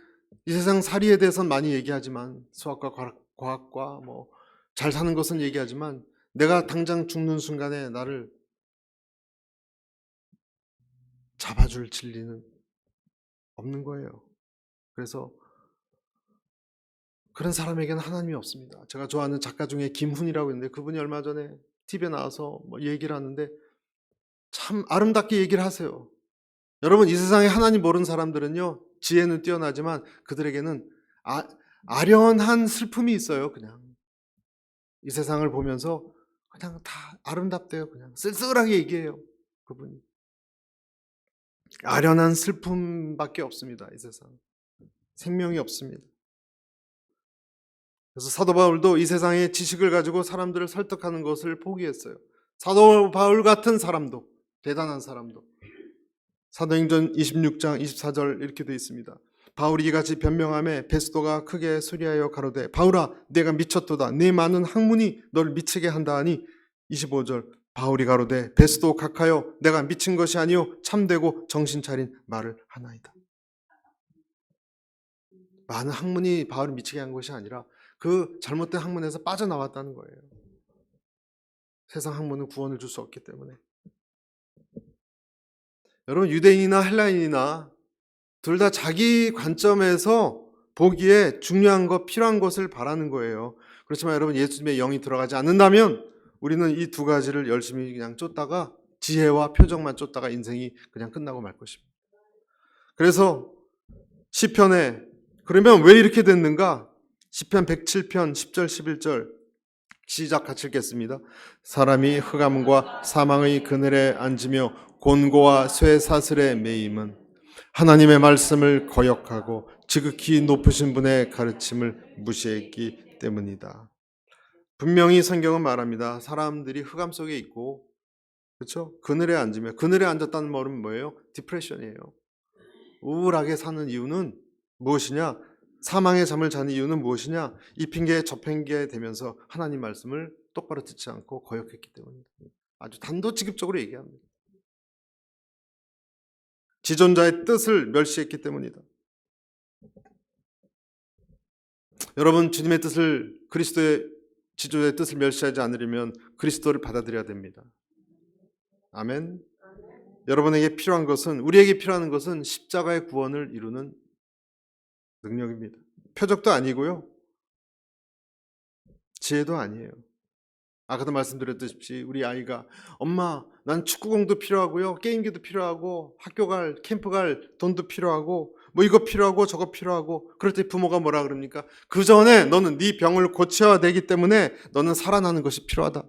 이 세상 살이에 대해서는 많이 얘기하지만 수학과 과학과 뭐 잘 사는 것은 얘기하지만 내가 당장 죽는 순간에 나를 잡아줄 진리는 없는 거예요. 그래서 그런 사람에게는 하나님이 없습니다. 제가 좋아하는 작가 중에 김훈이라고 있는데 그분이 얼마 전에 TV에 나와서 뭐 얘기를 하는데 참 아름답게 얘기를 하세요. 여러분, 이 세상에 하나님 모르는 사람들은요, 지혜는 뛰어나지만 그들에게는 아련한 슬픔이 있어요. 그냥 이 세상을 보면서 그냥 다 아름답대요. 그냥 쓸쓸하게 얘기해요, 그분이. 아련한 슬픔밖에 없습니다. 이 세상 생명이 없습니다. 그래서 사도 바울도 이 세상의 지식을 가지고 사람들을 설득하는 것을 포기했어요. 사도 바울 같은 사람도, 대단한 사람도, 사도행전 26장 24절 이렇게 되어 있습니다. 바울이 이같이 변명하며 베스도가 크게 소리하여 가로되 바울아 내가 미쳤도다. 네 많은 학문이 너를 미치게 한다 하니 25절 바울이 가로되 베스도 각하여 내가 미친 것이 아니요 참되고 정신 차린 말을 하나이다. 많은 학문이 바울을 미치게 한 것이 아니라 그 잘못된 학문에서 빠져나왔다는 거예요. 세상 학문은 구원을 줄 수 없기 때문에. 여러분, 유대인이나 헬라인이나 둘 다 자기 관점에서 보기에 중요한 것, 필요한 것을 바라는 거예요. 그렇지만 여러분, 예수님의 영이 들어가지 않는다면 우리는 이 두 가지를 열심히 그냥 쫓다가 지혜와 표정만 쫓다가 인생이 그냥 끝나고 말 것입니다. 그래서 시편에 그러면 왜 이렇게 됐는가? 시편 107편 10절 11절 시작 같이 읽겠습니다. 사람이 흑암과 사망의 그늘에 앉으며 곤고와 쇠사슬에 매임은 하나님의 말씀을 거역하고 지극히 높으신 분의 가르침을 무시했기 때문이다. 분명히 성경은 말합니다. 사람들이 흑암 속에 있고, 그렇죠? 그늘에 앉으며, 그늘에 앉았다는 말은 뭐예요? 디프레션이에요. 우울하게 사는 이유는 무엇이냐? 사망의 잠을 자는 이유는 무엇이냐? 이 핑계 저 핑계 되면서 하나님 말씀을 똑바로 듣지 않고 거역했기 때문입니다. 아주 단도직입적으로 얘기합니다. 지존자의 뜻을 멸시했기 때문이다. 여러분, 주님의 뜻을, 그리스도의 지존자의 뜻을 멸시하지 않으려면 그리스도를 받아들여야 됩니다. 아멘. 여러분에게 필요한 것은, 우리에게 필요한 것은 십자가의 구원을 이루는 능력입니다. 표적도 아니고요, 지혜도 아니에요. 아까도 말씀드렸듯이 우리 아이가 엄마 난 축구공도 필요하고요, 게임기도 필요하고 학교 갈 캠프 갈 돈도 필요하고 뭐 이거 필요하고 저거 필요하고, 그럴 때 부모가 뭐라 그럽니까? 그 전에 너는 네 병을 고쳐야 되기 때문에 너는 살아나는 것이 필요하다.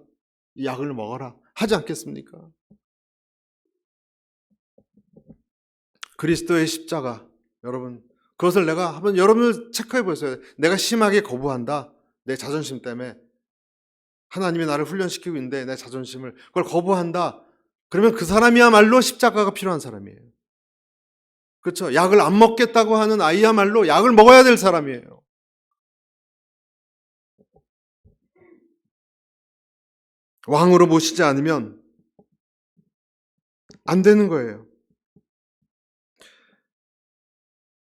이 약을 먹어라 하지 않겠습니까? 그리스도의 십자가, 여러분 그것을 내가 한번 여러분을 체크해 보세요. 내가 심하게 거부한다, 내 자존심 때문에. 하나님이 나를 훈련시키고 있는데 내 자존심을 그걸 거부한다. 그러면 그 사람이야말로 십자가가 필요한 사람이에요. 그렇죠? 약을 안 먹겠다고 하는 아이야말로 약을 먹어야 될 사람이에요. 왕으로 모시지 않으면 안 되는 거예요.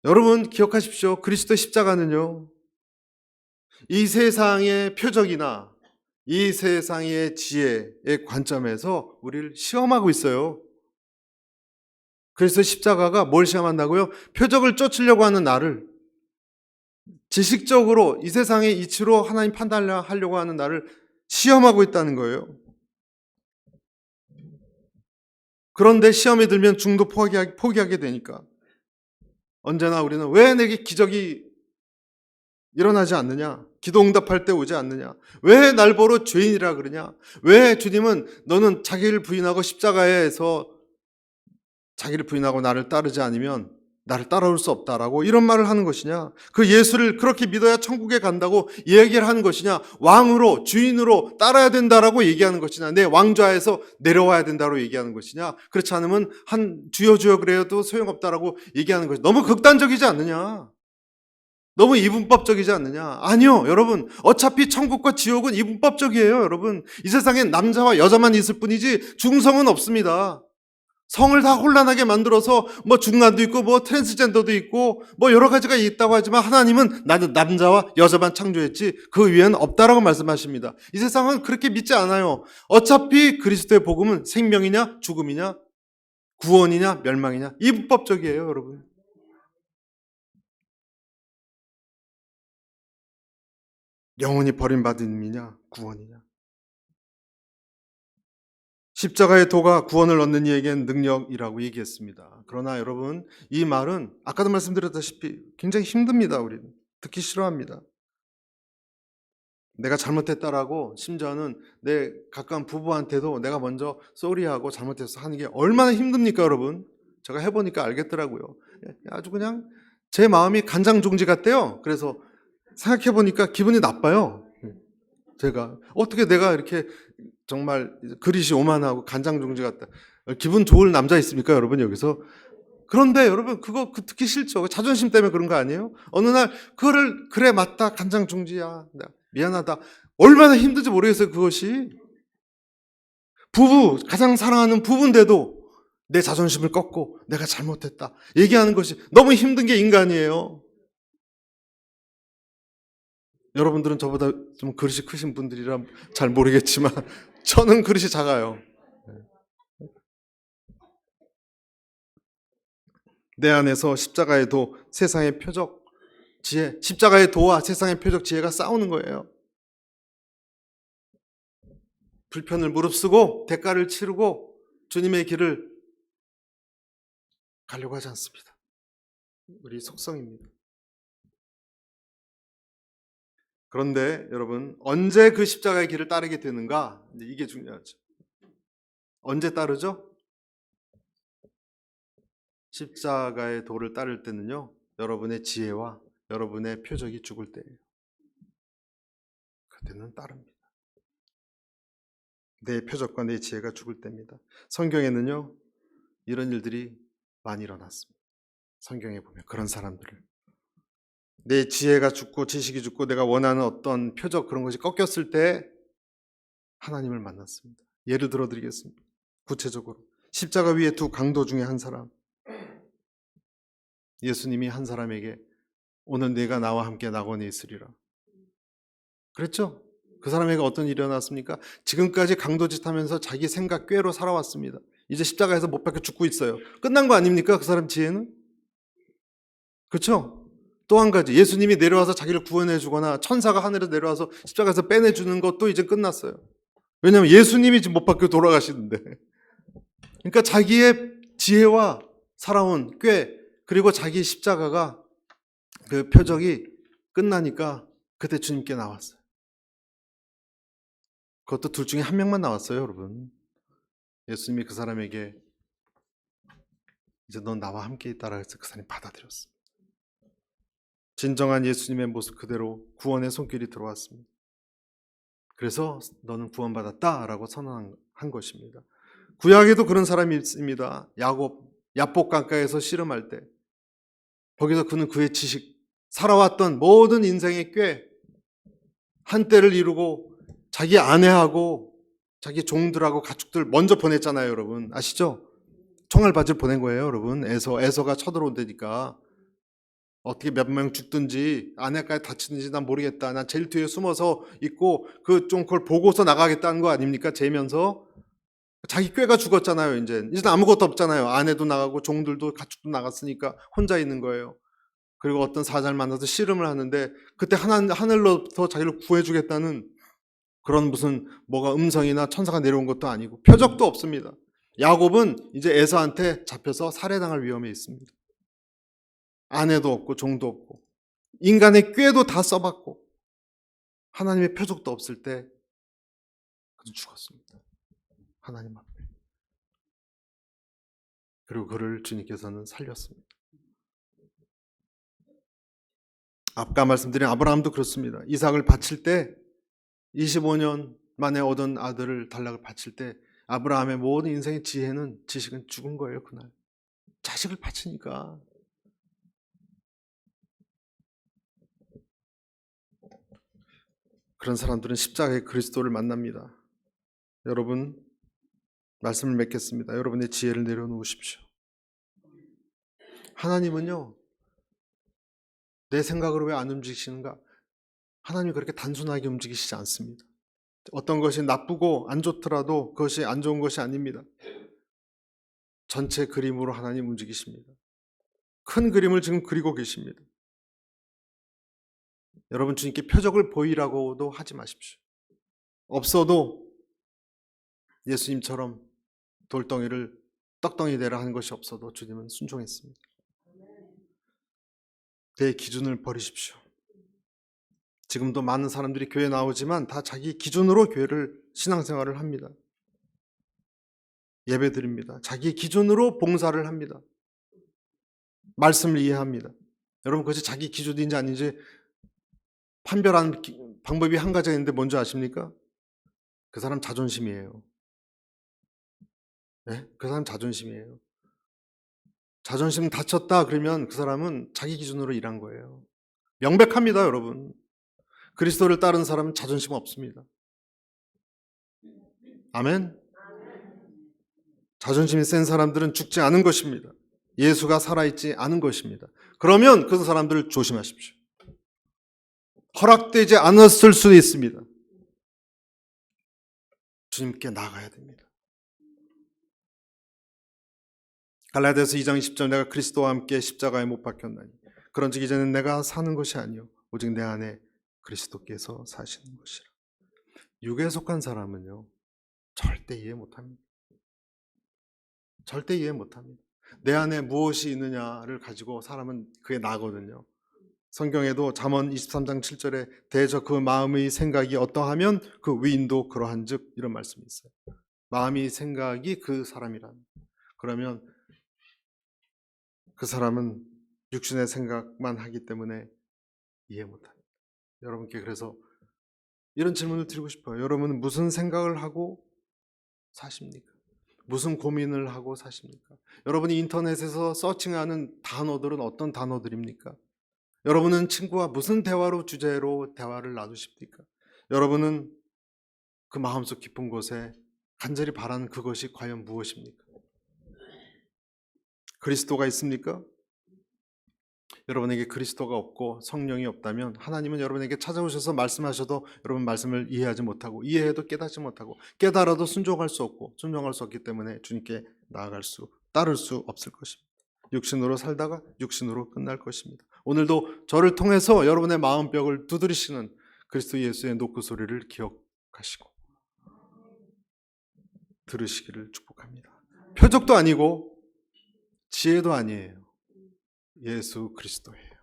여러분 기억하십시오. 그리스도 십자가는요, 이 세상의 표적이나 이 세상의 지혜의 관점에서 우리를 시험하고 있어요. 그래서 십자가가 뭘 시험한다고요? 표적을 쫓으려고 하는 나를, 지식적으로 이 세상의 이치로 하나님 판단하려고 하는 나를 시험하고 있다는 거예요. 그런데 시험에 들면 중도 포기하게 되니까 언제나 우리는 왜 내게 기적이 일어나지 않느냐? 기도 응답할 때 오지 않느냐? 왜 날 보러 죄인이라 그러냐? 왜 주님은 너는 자기를 부인하고 십자가에서 자기를 부인하고 나를 따르지 않으면 나를 따라올 수 없다라고 이런 말을 하는 것이냐? 그 예수를 그렇게 믿어야 천국에 간다고 얘기를 하는 것이냐? 왕으로, 주인으로 따라야 된다라고 얘기하는 것이냐? 내 왕좌에서 내려와야 된다고 얘기하는 것이냐? 그렇지 않으면 한 주여 주여 그래도 소용없다라고 얘기하는 것이 너무 극단적이지 않느냐? 너무 이분법적이지 않느냐? 아니요, 여러분. 어차피 천국과 지옥은 이분법적이에요, 여러분. 이 세상엔 남자와 여자만 있을 뿐이지 중성은 없습니다. 성을 다 혼란하게 만들어서 뭐 중간도 있고 뭐 트랜스젠더도 있고 뭐 여러 가지가 있다고 하지만 하나님은 나는 남자와 여자만 창조했지 그 위에는 없다라고 말씀하십니다. 이 세상은 그렇게 믿지 않아요. 어차피 그리스도의 복음은 생명이냐 죽음이냐 구원이냐 멸망이냐 이분법적이에요, 여러분. 영원히 버림받음이냐 구원이냐. 십자가의 도가 구원을 얻는 이에겐 능력이라고 얘기했습니다. 그러나 여러분, 이 말은 아까도 말씀드렸다시피 굉장히 힘듭니다. 우리는 듣기 싫어합니다. 내가 잘못했다라고, 심지어는 내 가까운 부부한테도 내가 먼저 쏘리하고 잘못해서 하는 게 얼마나 힘듭니까, 여러분? 제가 해보니까 알겠더라고요. 아주 그냥 제 마음이 간장종지 같대요. 그래서 생각해보니까 기분이 나빠요. 제가 어떻게 내가 이렇게 정말 그릇이 오만하고 간장종지 같다. 기분 좋을 남자 있습니까, 여러분, 여기서? 그런데 여러분, 그거 듣기 싫죠. 자존심 때문에 그런 거 아니에요? 어느 날 그거를 그래 맞다, 간장종지야, 미안하다. 얼마나 힘든지 모르겠어요, 그것이. 부부, 가장 사랑하는 부부인데도 내 자존심을 꺾고 내가 잘못했다 얘기하는 것이 너무 힘든 게 인간이에요. 여러분들은 저보다 좀 그릇이 크신 분들이라 잘 모르겠지만 저는 그릇이 작아요. 내 안에서 십자가의 도, 세상의 표적 지혜, 십자가의 도와 세상의 표적 지혜가 싸우는 거예요. 불편을 무릅쓰고 대가를 치르고 주님의 길을 가려고 하지 않습니다. 우리 속성입니다. 그런데 여러분, 언제 그 십자가의 길을 따르게 되는가? 이게 중요하죠. 언제 따르죠? 십자가의 도를 따를 때는요, 여러분의 지혜와 여러분의 표적이 죽을 때예요. 그때는 따릅니다. 내 표적과 내 지혜가 죽을 때입니다. 성경에는요, 이런 일들이 많이 일어났습니다. 성경에 보면 그런 사람들을, 내 지혜가 죽고 지식이 죽고 내가 원하는 어떤 표적 그런 것이 꺾였을 때 하나님을 만났습니다. 예를 들어 드리겠습니다. 구체적으로 십자가 위에 두 강도 중에 한 사람, 예수님이 한 사람에게 오늘 네가 나와 함께 낙원에 있으리라 그랬죠? 그 사람에게 어떤 일이 일어났습니까? 지금까지 강도짓 하면서 자기 생각 꾀로 살아왔습니다. 이제 십자가에서 못 박혀 죽고 있어요. 끝난 거 아닙니까? 그 사람 지혜는? 그렇죠? 또 한 가지, 예수님이 내려와서 자기를 구원해 주거나 천사가 하늘에서 내려와서 십자가에서 빼내주는 것도 이제 끝났어요. 왜냐하면 예수님이 지금 못 박혀 돌아가시는데. 그러니까 자기의 지혜와 살아온 꾀, 그리고 자기 십자가가 그 표적이 끝나니까 그때 주님께 나왔어요. 그것도 둘 중에 한 명만 나왔어요, 여러분. 예수님이 그 사람에게 이제 넌 나와 함께 있다라 해서 그 사람이 받아들였습니다. 진정한 예수님의 모습 그대로 구원의 손길이 들어왔습니다. 그래서 너는 구원받았다라고 선언한 것입니다. 구약에도 그런 사람이 있습니다. 야곱, 야복 강가에서 씨름할 때 거기서 그는 그의 지식, 살아왔던 모든 인생의 꽤 한때를 이루고 자기 아내하고 자기 종들하고 가축들 먼저 보냈잖아요, 여러분. 아시죠? 총알바지를 보낸 거예요, 여러분. 에서가 쳐들어온다니까. 어떻게 몇 명 죽든지 아내까지 다치든지 난 모르겠다. 난 제일 뒤에 숨어서 있고 그걸 보고서 나가겠다는 거 아닙니까? 재면서 자기 꾀가 죽었잖아요. 이제 아무것도 없잖아요. 아내도 나가고 종들도 가축도 나갔으니까 혼자 있는 거예요. 그리고 어떤 사자를 만나서 씨름을 하는데 그때 하늘로부터 자기를 구해주겠다는 그런 무슨 뭐가 음성이나 천사가 내려온 것도 아니고 표적도 없습니다. 야곱은 이제 에서한테 잡혀서 살해당할 위험에 있습니다. 아내도 없고 종도 없고 인간의 꾀도 다 써봤고 하나님의 표적도 없을 때 그는 죽었습니다. 하나님 앞에. 그리고 그를 주님께서는 살렸습니다. 아까 말씀드린 아브라함도 그렇습니다. 이삭을 바칠 때 25년 만에 얻은 아들을 단락을 바칠 때 아브라함의 모든 인생의 지식은 죽은 거예요. 그날 자식을 바치니까. 그런 사람들은 십자가의 그리스도를 만납니다. 여러분 말씀을 맺겠습니다. 여러분의 지혜를 내려놓으십시오. 하나님은요, 내 생각으로 왜 안 움직이시는가? 하나님이 그렇게 단순하게 움직이시지 않습니다. 어떤 것이 나쁘고 안 좋더라도 그것이 안 좋은 것이 아닙니다. 전체 그림으로 하나님 움직이십니다. 큰 그림을 지금 그리고 계십니다. 여러분 주님께 표적을 보이라고도 하지 마십시오. 없어도 예수님처럼 돌덩이를 떡덩이 되라 하는 것이 없어도 주님은 순종했습니다. 내 기준을 버리십시오. 지금도 많은 사람들이 교회 나오지만 다 자기 기준으로 신앙생활을 합니다. 예배드립니다. 자기 기준으로 봉사를 합니다. 말씀을 이해합니다. 여러분 그것이 자기 기준인지 아닌지 판별하는 방법이 한 가지가 있는데 뭔지 아십니까? 그 사람 자존심이에요. 네? 그 사람 자존심이에요. 자존심 다쳤다 그러면 그 사람은 자기 기준으로 일한 거예요. 명백합니다, 여러분. 그리스도를 따르는 사람은 자존심 없습니다. 아멘. 자존심이 센 사람들은 죽지 않은 것입니다. 예수가 살아있지 않은 것입니다. 그러면 그 사람들을 조심하십시오. 허락되지 않았을 수도 있습니다. 주님께 나가야 됩니다. 갈라디아서 2장 20절 내가 그리스도와 함께 십자가에 못 박혔나니 그런즉 이제는 내가 사는 것이 아니요 오직 내 안에 그리스도께서 사시는 것이라. 육에 속한 사람은요 절대 이해 못합니다. 절대 이해 못합니다. 내 안에 무엇이 있느냐를 가지고 사람은 그게 나거든요. 성경에도 잠언 23장 7절에 대저 그 마음의 생각이 어떠하면 그 위인도 그러한즉 이런 말씀이 있어요. 마음이 생각이 그 사람이란. 그러면 그 사람은 육신의 생각만 하기 때문에 이해 못합니다. 여러분께 그래서 이런 질문을 드리고 싶어요. 여러분은 무슨 생각을 하고 사십니까? 무슨 고민을 하고 사십니까? 여러분이 인터넷에서 서칭하는 단어들은 어떤 단어들입니까? 여러분은 친구와 무슨 주제로 대화를 나누십니까? 여러분은 그 마음속 깊은 곳에 간절히 바라는 그것이 과연 무엇입니까? 그리스도가 있습니까? 여러분에게 그리스도가 없고 성령이 없다면 하나님은 여러분에게 찾아오셔서 말씀하셔도 여러분 말씀을 이해하지 못하고 이해해도 깨닫지 못하고 깨달아도 순종할 수 없기 때문에 주님께 따를 수 없을 것입니다. 육신으로 살다가 육신으로 끝날 것입니다. 오늘도 저를 통해서 여러분의 마음벽을 두드리시는 그리스도 예수의 노크 소리를 기억하시고 들으시기를 축복합니다. 표적도 아니고 지혜도 아니에요. 예수 그리스도예요.